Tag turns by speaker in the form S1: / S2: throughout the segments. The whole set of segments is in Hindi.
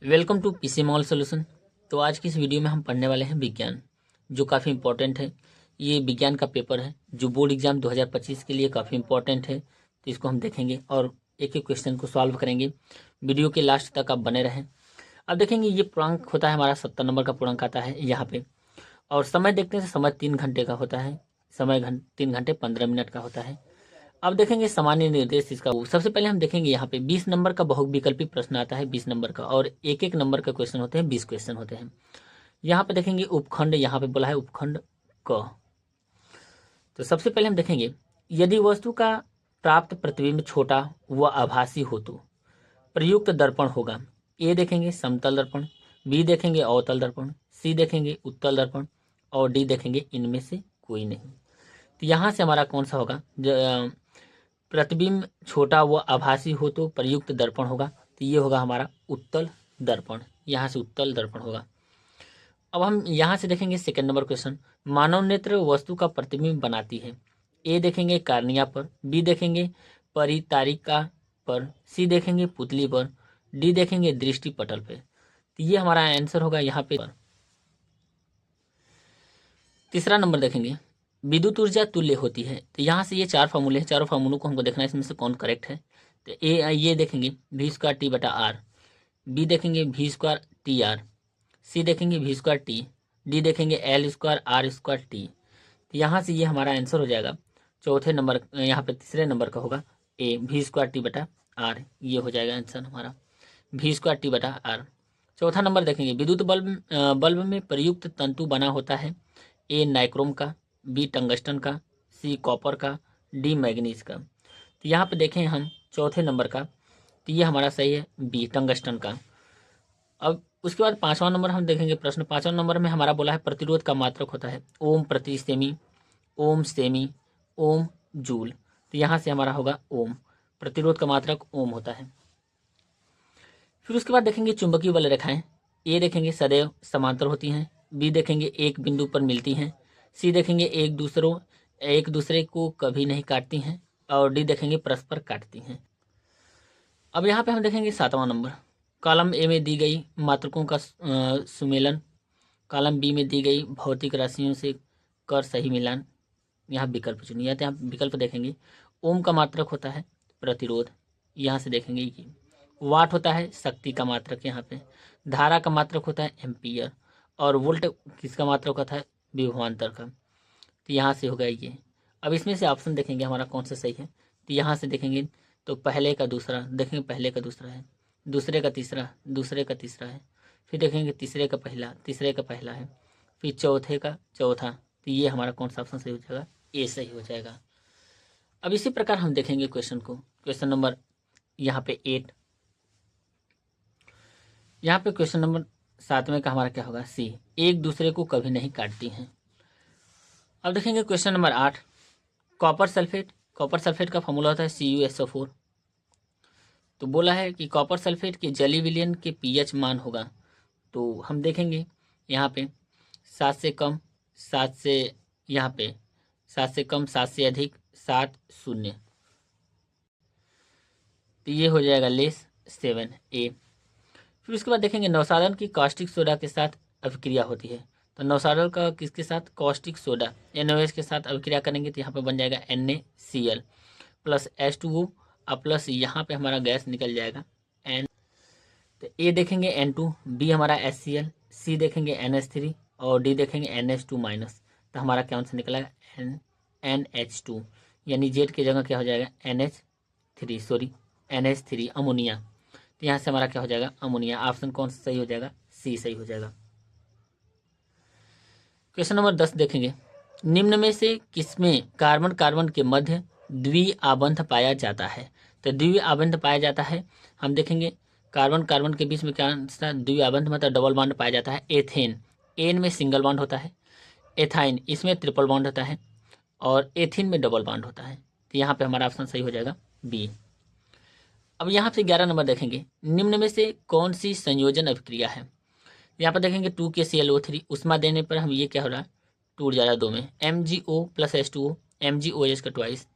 S1: Welcome to PC mall solution. तो आज की इस वीडियो में हम पढ़ने वाले हैं विज्ञान, जो काफ़ी इंपॉर्टेंट है। ये विज्ञान का पेपर है जो बोर्ड एग्जाम 2025 के लिए काफ़ी इंपॉर्टेंट है। तो इसको हम देखेंगे और एक एक क्वेश्चन को सॉल्व करेंगे। वीडियो के लास्ट तक आप बने रहें। अब देखेंगे ये पूर्णांक होता है हमारा 70 नंबर का पूर्णांक आता है यहाँ पे। और समय देखते हैं, समय 3 घंटे का होता है। समय 3 घंटे 15 मिनट का होता है। अब देखेंगे सामान्य निर्देश इसका। सबसे पहले हम देखेंगे यहाँ पे 20 नंबर का बहुविकल्पी प्रश्न आता है 20 नंबर का, और एक एक नंबर का क्वेश्चन होते हैं, 20 क्वेश्चन होते हैं। यहाँ पे देखेंगे उपखंड, यहाँ पे बोला है उपखंड क। तो सबसे पहले हम देखेंगे, यदि वस्तु का प्राप्त प्रतिबिंब छोटा व आभासी हो तो प्रयुक्त दर्पण होगा। ए देखेंगे समतल दर्पण, बी देखेंगे अवतल दर्पण, सी देखेंगे उत्तल दर्पण, और डी देखेंगे इनमें से कोई नहीं। तो यहाँ से हमारा कौन सा होगा? प्रतिबिंब छोटा व आभासी हो तो प्रयुक्त दर्पण होगा। तो ये होगा हमारा उत्तल दर्पण, यहाँ से उत्तल दर्पण होगा। अब हम यहाँ से देखेंगे सेकंड नंबर क्वेश्चन, मानव नेत्र वस्तु का प्रतिबिंब बनाती है। ए देखेंगे कार्निया पर, बी देखेंगे परितारिका पर, सी देखेंगे पुतली पर, डी देखेंगे दृष्टि पटल पे। तो ये हमारा आंसर होगा यहाँ पे। तीसरा नंबर देखेंगे, विद्युत ऊर्जा तुल्य होती है। तो यहाँ से ये 4 फार्मूले हैं, चारों फार्मूलों को हमको देखना है इसमें से कौन करेक्ट है। तो ये देखेंगे v²t/r, बी देखेंगे v²tr, सी देखेंगे v²t, डी देखेंगे l²r²t। तो यहाँ से ये हमारा आंसर हो जाएगा चौथे नंबर, यहाँ पे तीसरे नंबर का होगा ए v²t/r। ये हो जाएगा आंसर हमारा v²t/r। चौथा नंबर देखेंगे, विद्युत बल्ब में प्रयुक्त तंतु बना होता है। ए नाइक्रोम का, बी टंगस्टन का, सी कॉपर का, डी मैग्नीज का। तो यहाँ पे देखें हम चौथे नंबर का, तो ये हमारा सही है बी टंगस्टन का। अब उसके बाद 5वां नंबर हम देखेंगे प्रश्न। 5वां नंबर में हमारा बोला है प्रतिरोध का मात्रक होता है ओम प्रति सेमी, ओम सेमी, ओम जूल। तो यहाँ से हमारा होगा ओम, प्रतिरोध का मात्रक ओम होता है। फिर उसके बाद देखेंगे चुंबकीय बल रेखाएं। ए देखेंगे सदैव समांतर होती हैं, बी देखेंगे एक बिंदु पर मिलती हैं, सी देखेंगे एक दूसरे को कभी नहीं काटती हैं, और डी देखेंगे परस्पर काटती हैं। अब यहाँ पे हम देखेंगे 7वां नंबर, कॉलम ए में दी गई मात्रकों का सुमेलन, कॉलम बी में दी गई भौतिक राशियों से कर सही मिलान। यहाँ विकल्प चुनिए। यहाँ विकल्प देखेंगे, ओम का मात्रक होता है प्रतिरोध, यहाँ से देखेंगे ये वाट होता है शक्ति का मात्रक, यहाँ पे धारा का मात्रक होता है एम्पियर, और वोल्ट किसका मात्रक होता है विभवांतर का। तो यहाँ से होगा ये। अब इसमें से ऑप्शन देखेंगे हमारा कौन सा सही है। तो यहाँ से देखेंगे तो पहले का दूसरा देखेंगे, पहले का दूसरा है, दूसरे का तीसरा, दूसरे का तीसरा है, फिर देखेंगे तीसरे का पहला, तीसरे का पहला है, फिर चौथे का चौथा। तो ये हमारा कौन सा ऑप्शन सही हो जाएगा? ए सही हो जाएगा। अब इसी प्रकार हम देखेंगे क्वेश्चन को, क्वेश्चन नंबर यहाँ पे 8। यहाँ पे क्वेश्चन नंबर 7वें का हमारा क्या होगा? सी, एक दूसरे को कभी नहीं काटती हैं। अब देखेंगे question number 8, copper sulphate. Copper sulphate का फॉर्मूला होता है CuSO4। तो बोला है कि कॉपर सल्फेट के जलीय विलयन के pH मान होगा। तो हम देखेंगे यहाँ पे 7 से कम, 7 से, यहाँ पे 7 से कम, 7 से अधिक, 7 0। तो ये हो जाएगा लेस 7 ए। फिर उसके बाद देखेंगे नवसाधन की कास्टिक सोडा के साथ अभिक्रिया होती है। तो नवसाधन का किसके साथ? कास्टिक सोडा NaOH के साथ अभिक्रिया करेंगे तो यहाँ पे बन जाएगा NaCl प्लस H2O, और प्लस यहाँ पे हमारा गैस निकल जाएगा N। तो ए देखेंगे N2, बी हमारा HCl, सी देखेंगे NH3, और डी देखेंगे NH2 माइनस। तो हमारा क्या आंसर निकलेगा? NH2, यानी जेड की जगह क्या हो जाएगा? NH3 ammonia. तो यहाँ से हमारा क्या हो जाएगा? अमोनिया। ऑप्शन कौन सा सही हो जाएगा? सी सही हो जाएगा। क्वेश्चन नंबर 10 देखेंगे, निम्न में से किसमें कार्बन कार्बन के मध्य द्विआबंध पाया जाता है? तो द्विआबंध पाया जाता है, हम देखेंगे कार्बन कार्बन के बीच में क्या द्विआबंध मतलब डबल बॉन्ड पाया जाता है। एथेन, एन में सिंगल बॉन्ड होता है, एथाइन इसमें ट्रिपल बॉन्ड होता है, और एथिन में डबल बॉन्ड होता है। तो यहाँ पे हमारा ऑप्शन सही हो जाएगा बी। अब यहाँ से 11 नंबर देखेंगे, निम्न में से कौन सी संयोजन अभिक्रिया है? यहाँ पर देखेंगे 2KClO3 उष्मा देने पर हम ये क्या हो रहा है? टूट जा रहा है 2 में, MgO प्लस H2O, MgOH का twice,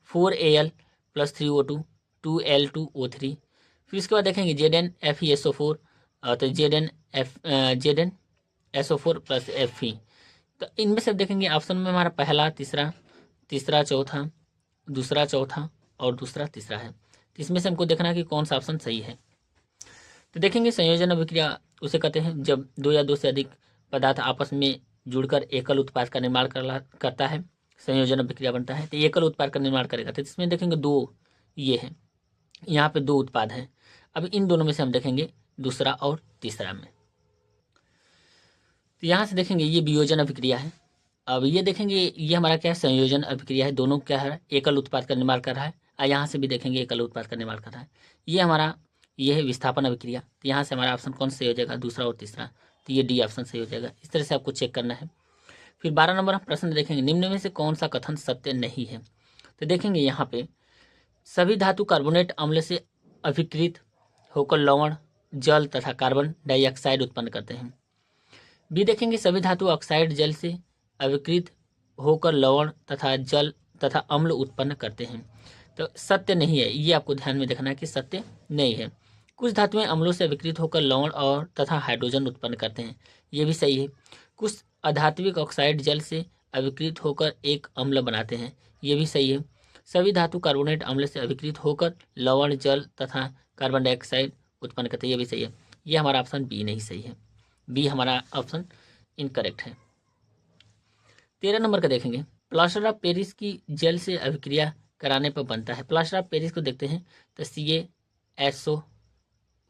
S1: 4Al plus 3O2, 2L2O3। फिर इसके बाद देखेंगे ZnFeSO4 तो Zn SO4 प्लस Fe। तो इनमें से देखेंगे ऑप्शन में हमारा पहला, तीसरा चौथा, दूसरा चौथा और दूसरा तीसरा है। तो इसमें से हमको देखना है कि कौन सा ऑप्शन सही है। तो देखेंगे संयोजन अभिक्रिया उसे कहते हैं जब दो या दो से अधिक पदार्थ आपस में जुड़कर एकल उत्पाद का निर्माण करता है, संयोजन अभिक्रिया बनता है। तो एकल उत्पाद का निर्माण करेगा। तो इसमें देखेंगे दो ये है, यहाँ पे दो उत्पाद हैं। अब इन दोनों में से हम देखेंगे दूसरा और तीसरा में। तो यहाँ से देखेंगे ये वियोजन अभिक्रिया है। अब ये देखेंगे ये हमारा क्या है, संयोजन अभिक्रिया है। दोनों क्या है, एकल उत्पाद का निर्माण कर रहा है। और यहाँ से भी देखेंगे एकल उत्पाद का निर्माण कर रहा है। ये हमारा ये है विस्थापन अभिक्रिया। तो यहाँ से हमारा ऑप्शन कौन सा सही हो जाएगा, दूसरा और तीसरा। तो ये डी ऑप्शन सही हो जाएगा। इस तरह से आपको चेक करना है। फिर 12 नंबर हम प्रश्न देखेंगे, निम्न में से कौन सा कथन सत्य नहीं है। तो देखेंगे यहाँ पे सभी धातु कार्बोनेट अम्ल से अभिकृत होकर लवण, जल तथा कार्बन डाइऑक्साइड उत्पन्न करते हैं। बी देखेंगे सभी धातु ऑक्साइड जल से अभिकृत होकर लवण तथा जल तथा अम्ल उत्पन्न करते हैं। तो सत्य नहीं है, ये आपको ध्यान में देखना है कि सत्य नहीं है। कुछ धातुएं अम्लों से अभिकृत होकर लवण और तथा हाइड्रोजन उत्पन्न करते हैं, ये भी सही है। कुछ अधात्विक ऑक्साइड जल से अभिकृत होकर एक अम्ल बनाते हैं, ये भी सही है। सभी धातु कार्बोनेट अम्ल से अभिकृत होकर लवण, जल तथा कार्बन डाइऑक्साइड उत्पन्न करते हैं, ये भी सही है। ये हमारा ऑप्शन बी नहीं सही है, बी हमारा ऑप्शन इनकरेक्ट है। 13 नंबर का देखेंगे, प्लास्टर ऑफ पेरिस की जल से अभिक्रिया कराने पर बनता है। प्लास्टर ऑफ पेरिस को देखते हैं तो CaSO4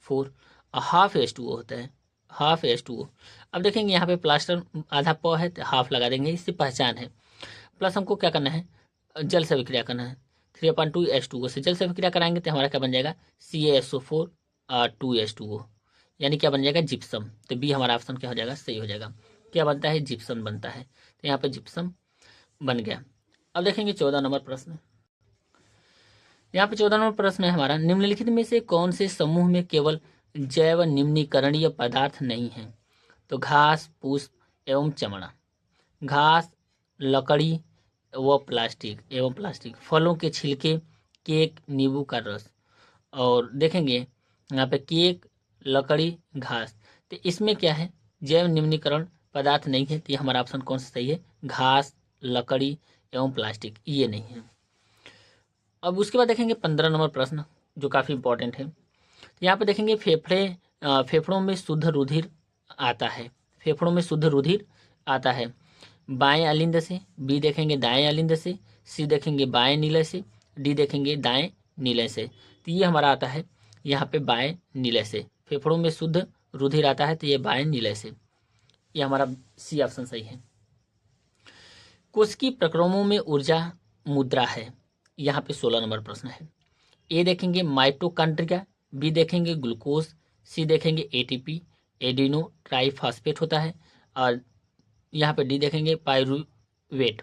S1: और हाफ H2O होता है, हाफ H2O। अब देखेंगे यहाँ पे प्लास्टर आधा प है तो हाफ लगा देंगे, इससे पहचान है। प्लस हमको क्या करना है, जल से अभिक्रिया करना है। 3/2 H2O से जल से अभिक्रिया कराएंगे तो हमारा क्या बन जाएगा, CaSO4 और 2 H2O, यानी क्या बन जाएगा, जिप्सम। तो बी हमारा ऑप्शन क्या हो जाएगा, सही हो जाएगा। क्या बनता है, जिप्सम बनता है। तो यहाँ पे जिप्सम बन गया। अब देखेंगे 14 नंबर प्रश्न। यहाँ पे 14 नंबर प्रश्न है हमारा, निम्नलिखित में से कौन से समूह में केवल जैव निम्नीकरणीय पदार्थ नहीं है। तो घास, पुष्प एवं चमड़ा, घास, लकड़ी व प्लास्टिक, फलों के छिलके, केक, नींबू का रस। और देखेंगे यहाँ पे केक, लकड़ी, घास। तो इसमें क्या है, जैव निम्नीकरण पदार्थ नहीं है। तो ये हमारा ऑप्शन कौन सा सही है, घास, लकड़ी एवं प्लास्टिक, ये नहीं है। अब उसके बाद देखेंगे 15 नंबर प्रश्न जो काफ़ी इंपॉर्टेंट है। यहाँ पे देखेंगे फेफड़ों में शुद्ध रुधिर आता है, फेफड़ों में शुद्ध रुधिर आता है बाएं अलिंद से, बी देखेंगे दाएं अलिंद से, सी देखेंगे बाएं नीले से, डी देखेंगे दाएं नीले से। तो ये हमारा आता है यहाँ पे बाएं नीले से, फेफड़ों में शुद्ध रुधिर आता है तो ये बाएं नीले से, ये हमारा सी ऑप्शन सही है। कोशिकीय प्रक्रमों में ऊर्जा मुद्रा है, यहाँ पे 16 नंबर प्रश्न है। ए देखेंगे माइटोकॉन्ड्रिया, बी देखेंगे ग्लूकोज, सी देखेंगे एटीपी एडिनो ट्राइफॉस्फेट होता है, और यहाँ पे डी देखेंगे पायरुवेट।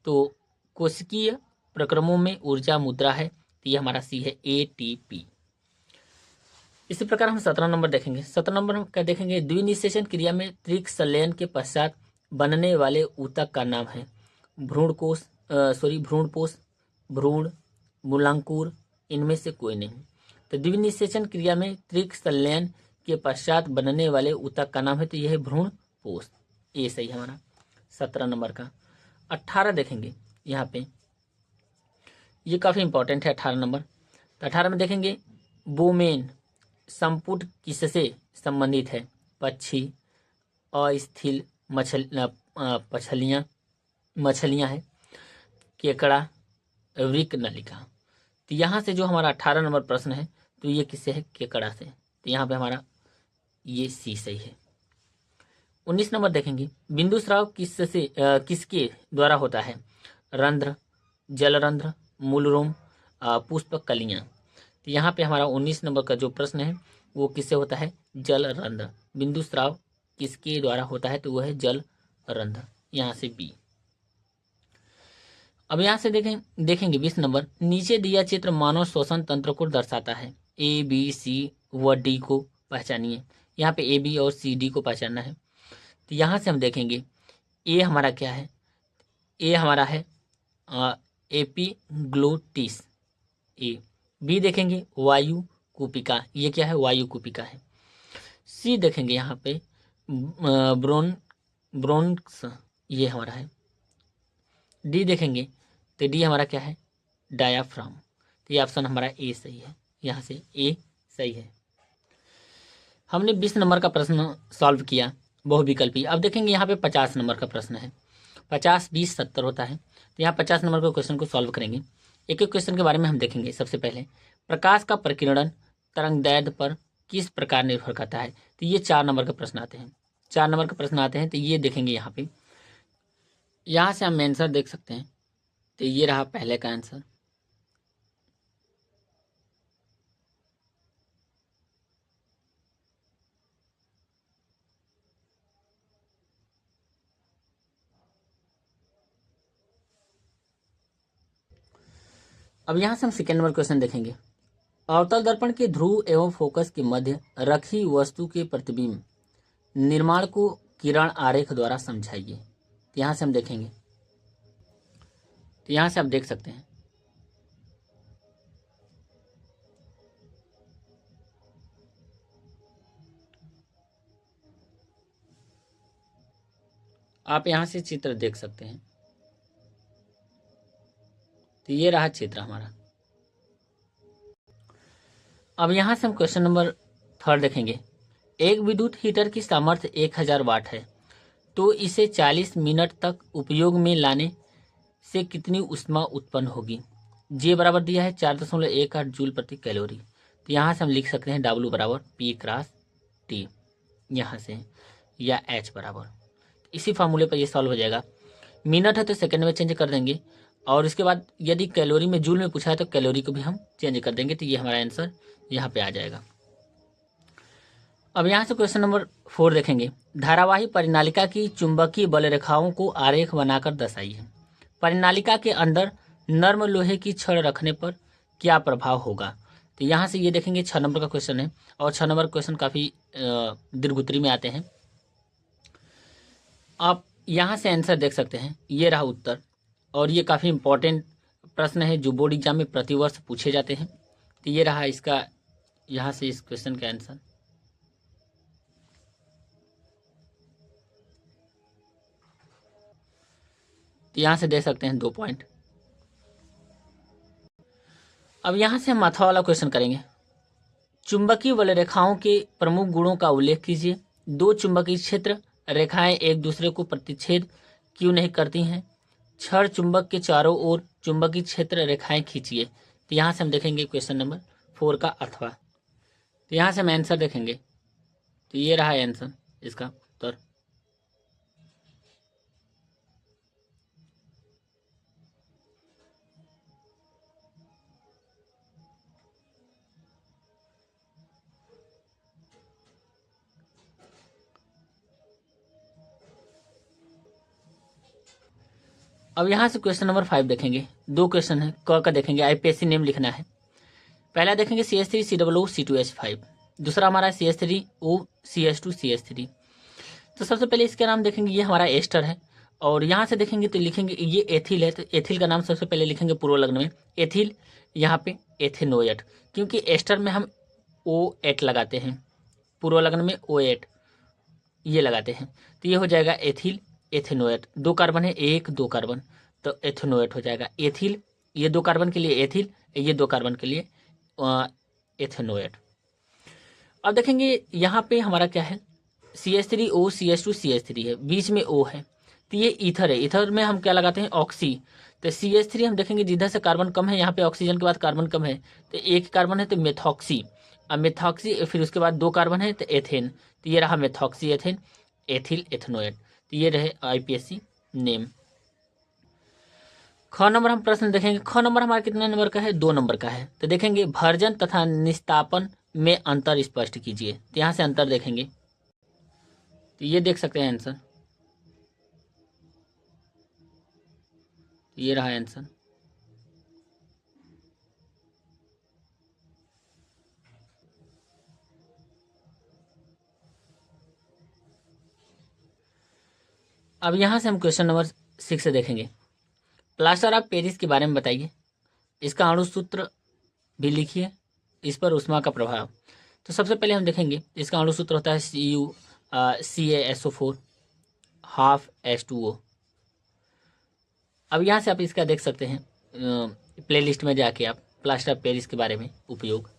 S1: तो कोशिकीय प्रक्रमों में ऊर्जा मुद्रा है, तो ये हमारा सी है एटीपी। इसी प्रकार हम 17 नंबर देखेंगे। 17 नंबर हम क्या देखेंगे, द्विनिषेचन क्रिया में त्रिक संलयन के पश्चात बनने वाले ऊतक का नाम है भ्रूणपोष, भ्रूण, मूलांकुर, इनमें से कोई नहीं। तो द्विनिषेचन क्रिया में त्रिक संलयन के पश्चात बनने वाले ऊतक का नाम है, तो यह है भ्रूणपोष, ये सही है हमारा 17 नंबर का। 18 देखेंगे, यहाँ पे ये काफ़ी इंपॉर्टेंट है 18 नंबर। तो 18 में देखेंगे वुमेन संपुट किससे संबंधित है, पक्षी, अस्थिल मछलियाँ हैं, केकड़ा, वृक नलिका। तो यहाँ से जो हमारा 18 नंबर प्रश्न है तो ये किससे है, केकड़ा से। तो यहाँ पे हमारा ये सी सही है। 19 नंबर देखेंगे, बिंदु स्राव किसके द्वारा होता है, रंध्र, जलरंध्र, मूलरोम, पुष्प कलियाँ। तो यहाँ पे हमारा 19 नंबर का जो प्रश्न है वो किससे होता है, जलरंध्र। बिंदु स्राव किसके द्वारा होता है, तो वह है जलरंध्र, यहाँ से बी। अब यहाँ से देखेंगे 20 नंबर, नीचे दिया चित्र मानव श्वसन तंत्र को दर्शाता है, ए बी सी व डी को पहचानिए। यहाँ पे ए बी और सी डी को पहचानना है। तो यहाँ से हम देखेंगे ए हमारा क्या है, ए हमारा है एपिग्लोटिस ए। बी देखेंगे वायु कूपिका, ये क्या है, वायु कूपिका है। सी देखेंगे यहाँ पे ब्रोन्क्स, ये हमारा है। डी देखेंगे तो डी हमारा क्या है, डायाफ्राम। तो ये ऑप्शन हमारा ए सही है, यहाँ से ए सही है। हमने 20 नंबर का प्रश्न सॉल्व किया बहुविकल्पी। अब देखेंगे यहाँ पे 50 नंबर का प्रश्न है। 50 20 70 होता है, तो यहाँ 50 नंबर के क्वेश्चन को सॉल्व करेंगे। एक एक क्वेश्चन के बारे में हम देखेंगे। सबसे पहले, प्रकाश का प्रकीर्णन तरंगदैर्ध्य पर किस प्रकार निर्भर करता है। तो ये 4 नंबर के प्रश्न आते हैं, 4 नंबर के प्रश्न आते हैं। तो ये देखेंगे यहाँ पे, यहाँ से हम आंसर देख सकते हैं। तो ये रहा पहले का आंसर। अब यहाँ से हम सेकेंड नंबर क्वेश्चन देखेंगे। अवतल दर्पण के ध्रुव एवं फोकस के मध्य रखी वस्तु के प्रतिबिंब निर्माण को किरण आरेख द्वारा समझाइए। तो यहाँ से हम देखेंगे, तो यहाँ से आप देख सकते हैं, आप यहाँ से चित्र देख सकते हैं। तो ये रहा चित्र हमारा। अब यहाँ से हम क्वेश्चन नंबर 3 देखेंगे। एक विद्युत हीटर की सामर्थ्य 1000 वाट है, तो इसे 40 मिनट तक उपयोग में लाने से कितनी ऊष्मा उत्पन्न होगी। जे बराबर दिया है 4.18 जूल प्रति कैलोरी। तो यहाँ से हम लिख सकते हैं W बराबर P क्रॉस T, यहाँ से, या H बराबर, इसी फार्मूले पर ये सॉल्व हो जाएगा। मिनट है तो सेकंड में चेंज कर देंगे, और इसके बाद यदि कैलोरी में जूल में पूछा है तो कैलोरी को भी हम चेंज कर देंगे। तो ये हमारा आंसर यहाँ पे आ जाएगा। अब यहाँ से क्वेश्चन नंबर 4 देखेंगे। धारावाही परिनालिका की चुंबकीय बल रेखाओं को आरेख बनाकर दर्शाइए। परिनालिका के अंदर नर्म लोहे की छड़ रखने पर क्या प्रभाव होगा। तो यहाँ से ये देखेंगे 6 नंबर का क्वेश्चन है, और 6 नंबर क्वेश्चन काफ़ी दीर्घोत्तरी में आते हैं। आप यहाँ से आंसर देख सकते हैं, ये रहा उत्तर, और ये काफ़ी इंपॉर्टेंट प्रश्न है जो बोर्ड एग्जाम में प्रतिवर्ष पूछे जाते हैं। तो ये रहा इसका, यहाँ से इस क्वेश्चन का आंसर। तो यहाँ से दे सकते हैं 2 पॉइंट। अब यहाँ से हम माथा वाला क्वेश्चन करेंगे। चुंबकीय बल रेखाओं के प्रमुख गुणों का उल्लेख कीजिए। 2 चुंबकीय क्षेत्र रेखाएं एक दूसरे को प्रतिच्छेद क्यों नहीं करती हैं। छड़ चुंबक के चारों ओर चुंबकीय क्षेत्र रेखाएं खींचिए। तो यहाँ से हम देखेंगे क्वेश्चन नंबर 4 का अथवा। तो यहाँ से हम आंसर देखेंगे, तो ये रहा आंसर इसका उत्तर। अब यहाँ से क्वेश्चन नंबर 5 देखेंगे। 2 क्वेश्चन है, क का देखेंगे, आईपीएससी नेम लिखना है। पहला देखेंगे CH3COO-C2H5, दूसरा हमारा CH3OCH2CH3। तो सबसे पहले इसका नाम देखेंगे, ये हमारा एस्टर है, और यहाँ से देखेंगे तो लिखेंगे ये एथिल है। तो एथिल का नाम सबसे पहले लिखेंगे पूर्व लग्न में एथिल, यहाँ पे एथेनोएट, क्योंकि एस्टर में हम O8 लगाते हैं, पूर्व लग्न में O8 ये लगाते हैं। तो ये हो जाएगा एथिल एथेनोएट। 2 कार्बन है, 1 2 कार्बन, तो एथेनोएट हो जाएगा। एथिल ये 2 कार्बन के लिए एथिल, ये 2 कार्बन के लिए एथेनोएट। अब देखेंगे यहाँ पे हमारा क्या है, CH3OCH2CH3 है, बीच में O है, तो ये ईथर है। ईथर में हम क्या लगाते हैं, ऑक्सी। तो CH3 हम देखेंगे जिधर से कार्बन कम है, यहाँ पे ऑक्सीजन के बाद कार्बन कम है, तो 1 कार्बन है तो मेथॉक्सी। अब मेथॉक्सी, फिर उसके बाद 2 कार्बन है तो एथेन, तो ये रहा मेथॉक्सी एथेन, एथिल एथेनोएट। तो ये रहे आईपीएससी नेम। ख नंबर हम प्रश्न देखेंगे। ख नंबर हमारा कितना नंबर का है, 2 नंबर का है। तो देखेंगे भर्जन तथा निस्तापन में अंतर स्पष्ट कीजिए। तो यहाँ से अंतर देखेंगे, तो ये देख सकते हैं आंसर, ये रहा आंसर। अब यहाँ से हम क्वेश्चन नंबर 6 से देखेंगे। प्लास्टर ऑफ पेरिस के बारे में बताइए, इसका अणु सूत्र भी लिखिए, इस पर ऊष्मा का प्रभाव। तो सबसे पहले हम देखेंगे इसका अणु सूत्र होता है CuCaSO4 हाफ H2O। अब यहाँ से आप इसका देख सकते हैं प्लेलिस्ट में जाके आप प्लास्टर ऑफ पेरिस के बारे में उपयोग।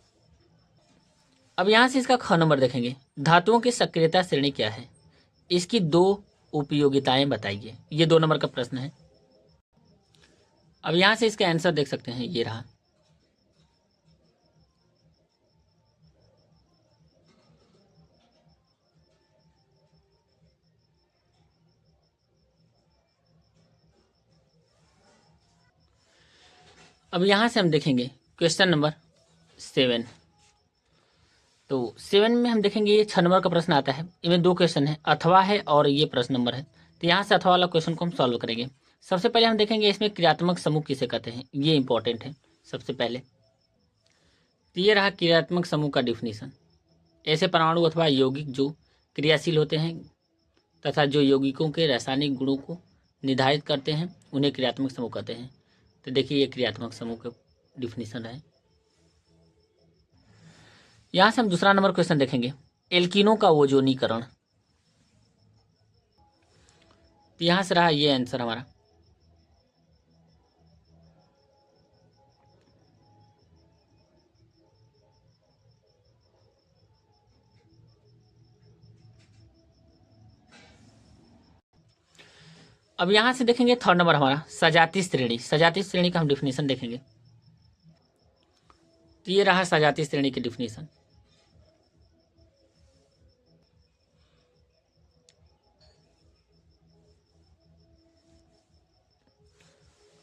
S1: अब यहाँ से इसका ख नंबर देखेंगे, धातुओं की सक्रियता श्रेणी क्या है, इसकी 2 उपयोगिताएं बताइए। ये 2 नंबर का प्रश्न है। अब यहाँ से इसका आंसर देख सकते हैं, ये रहा। अब यहाँ से हम देखेंगे क्वेश्चन नंबर 7। तो 7 में हम देखेंगे ये 6 नंबर का प्रश्न आता है। इनमें 2 क्वेश्चन है, अथवा है और ये प्रश्न नंबर है। तो यहाँ से अथवा वाला क्वेश्चन को हम सॉल्व करेंगे। सबसे पहले हम देखेंगे इसमें क्रियात्मक समूह किसे कहते हैं, ये इंपॉर्टेंट है सबसे पहले। तो ये रहा क्रियात्मक समूह का डिफिनीशन। ऐसे परमाणु अथवा यौगिक जो क्रियाशील होते हैं तथा जो यौगिकों के रासायनिक गुणों को निर्धारित करते हैं उन्हें क्रियात्मक समूह कहते हैं। तो देखिए ये क्रियात्मक समूह का डिफिनीशन है। यहाँ से हम दूसरा नंबर क्वेश्चन देखेंगे, एल्कीनों का ओजोनीकरण। तो यहाँ से रहा ये आंसर हमारा। अब यहाँ से देखेंगे थर्ड नंबर हमारा सजातीय श्रेणी। सजातीय श्रेणी का हम डिफिनीशन देखेंगे। तो ये रहा सजातीय श्रेणी की डिफिनीशन।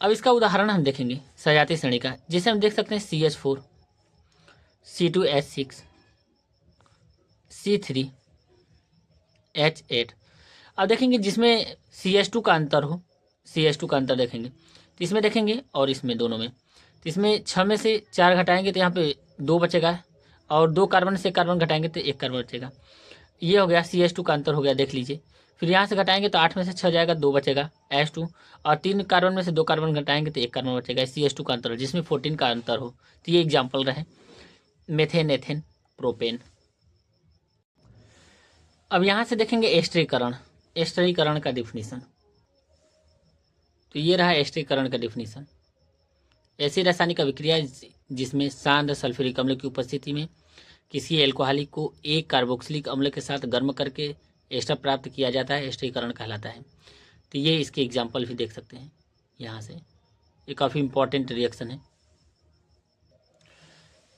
S1: अब इसका उदाहरण हम देखेंगे सजातीय श्रेणी का, जिसे हम देख सकते हैं CH4 C2H6 C3 H8। अब देखेंगे जिसमें CH2 का अंतर हो, CH2 का अंतर देखेंगे तो इसमें देखेंगे और इसमें दोनों में। तो इसमें 6 में से 4 घटाएंगे तो यहाँ पे 2 बचेगा, और 2 कार्बन से कार्बन घटाएंगे तो 1 कार्बन बचेगा। ये हो गया CH2 का अंतर हो गया, देख लीजिए। फिर यहाँ से घटाएंगे तो 8 में से 6 जाएगा, 2 बचेगा H2, और 3 कार्बन में से 2 कार्बन घटाएंगे तो 1 कार्बन बचेगा। CH2 का अंतर हो जिसमें 14 का अंतर हो। तो ये एग्जाम्पल रहे मेथेन, एथेन, प्रोपेन। अब यहाँ से देखेंगे एस्टरीकरण। एस्टरीकरण का डिफिनीशन। तो ये रहा एस्टरीकरण का डिफिनीशन। ऐसी रासायनिक अभिक्रिया जिसमें सांद्र सल्फ्यूरिक अम्ल की उपस्थिति में किसी एल्कोहलिक को एक कार्बोक्सिलिक अम्ल के साथ गर्म करके एस्टर प्राप्त किया जाता है, एस्टरीकरण कहलाता है। तो ये इसके एग्जाम्पल भी देख सकते हैं यहाँ से। ये काफ़ी इंपॉर्टेंट रिएक्शन है।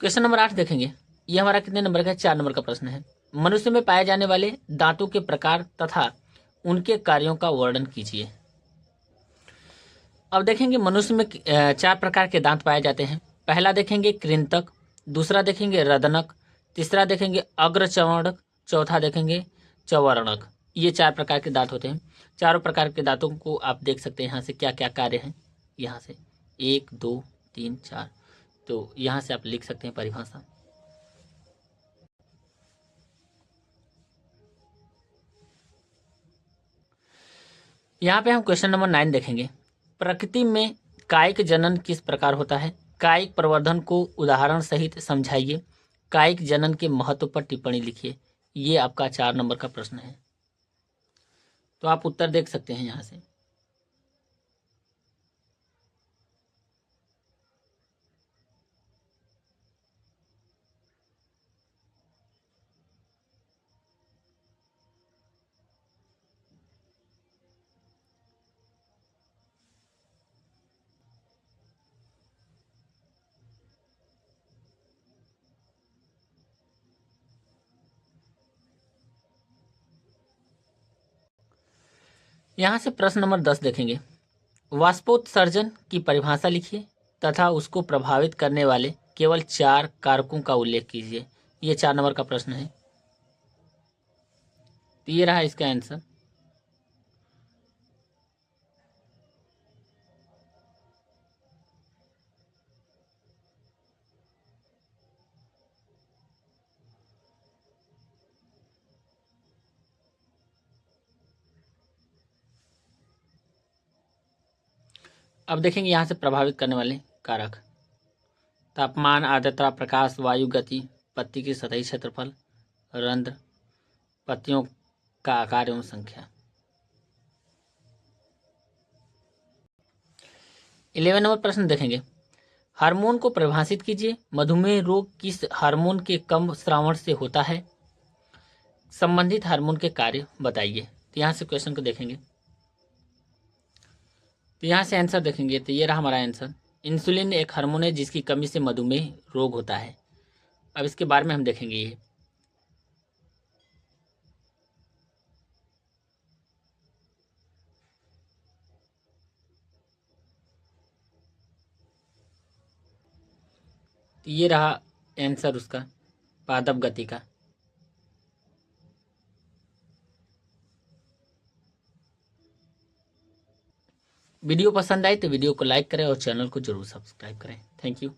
S1: क्वेश्चन नंबर 8 देखेंगे। ये हमारा कितने नंबर का है, 4 नंबर का प्रश्न है। मनुष्य में पाए जाने वाले दांतों के प्रकार तथा उनके कार्यों का वर्णन कीजिए। अब देखेंगे मनुष्य में 4 प्रकार के दांत पाए जाते हैं। पहला देखेंगे कृंतक, दूसरा देखेंगे रदनक, तीसरा देखेंगे अग्रचवर्णक, चौथा देखेंगे चवर्णक। ये 4 प्रकार के दांत होते हैं। चारों प्रकार के दांतों को आप देख सकते हैं यहाँ से क्या क्या कार्य हैं। यहाँ से 1 2 3 4, तो यहाँ से आप लिख सकते हैं परिभाषा। यहाँ पे हम क्वेश्चन नंबर 9 देखेंगे। प्रकृति में कायिक जनन किस प्रकार होता है, कायिक प्रवर्धन को उदाहरण सहित समझाइए, कायिक जनन के महत्व पर टिप्पणी लिखिए। ये आपका 4 नंबर का प्रश्न है। तो आप उत्तर देख सकते हैं यहाँ से। यहाँ से प्रश्न नंबर 10 देखेंगे। वाष्पोत्सर्जन की परिभाषा लिखिए तथा उसको प्रभावित करने वाले केवल 4 कारकों का उल्लेख कीजिए। ये 4 नंबर का प्रश्न है। तो ये रहा इसका आंसर। अब देखेंगे यहाँ से प्रभावित करने वाले कारक। तापमान, आर्द्रता, प्रकाश, वायु गति, पत्ती की सतही क्षेत्रफल, रंध्र, पत्तियों का आकार एवं संख्या। 11 नंबर प्रश्न देखेंगे, हार्मोन को परिभाषित कीजिए। मधुमेह रोग किस हार्मोन के कम स्रावण से होता है? संबंधित हार्मोन के कार्य बताइए। तो यहाँ से क्वेश्चन को देखेंगे, तो यहाँ से आंसर देखेंगे, तो ये रहा हमारा आंसर। इंसुलिन एक हार्मोन है जिसकी कमी से मधुमेह रोग होता है। अब इसके बारे में हम देखेंगे ये। तो ये रहा आंसर उसका, पादप गति का। वीडियो पसंद आए तो वीडियो को लाइक करें और चैनल को जरूर सब्सक्राइब करें। Thank you.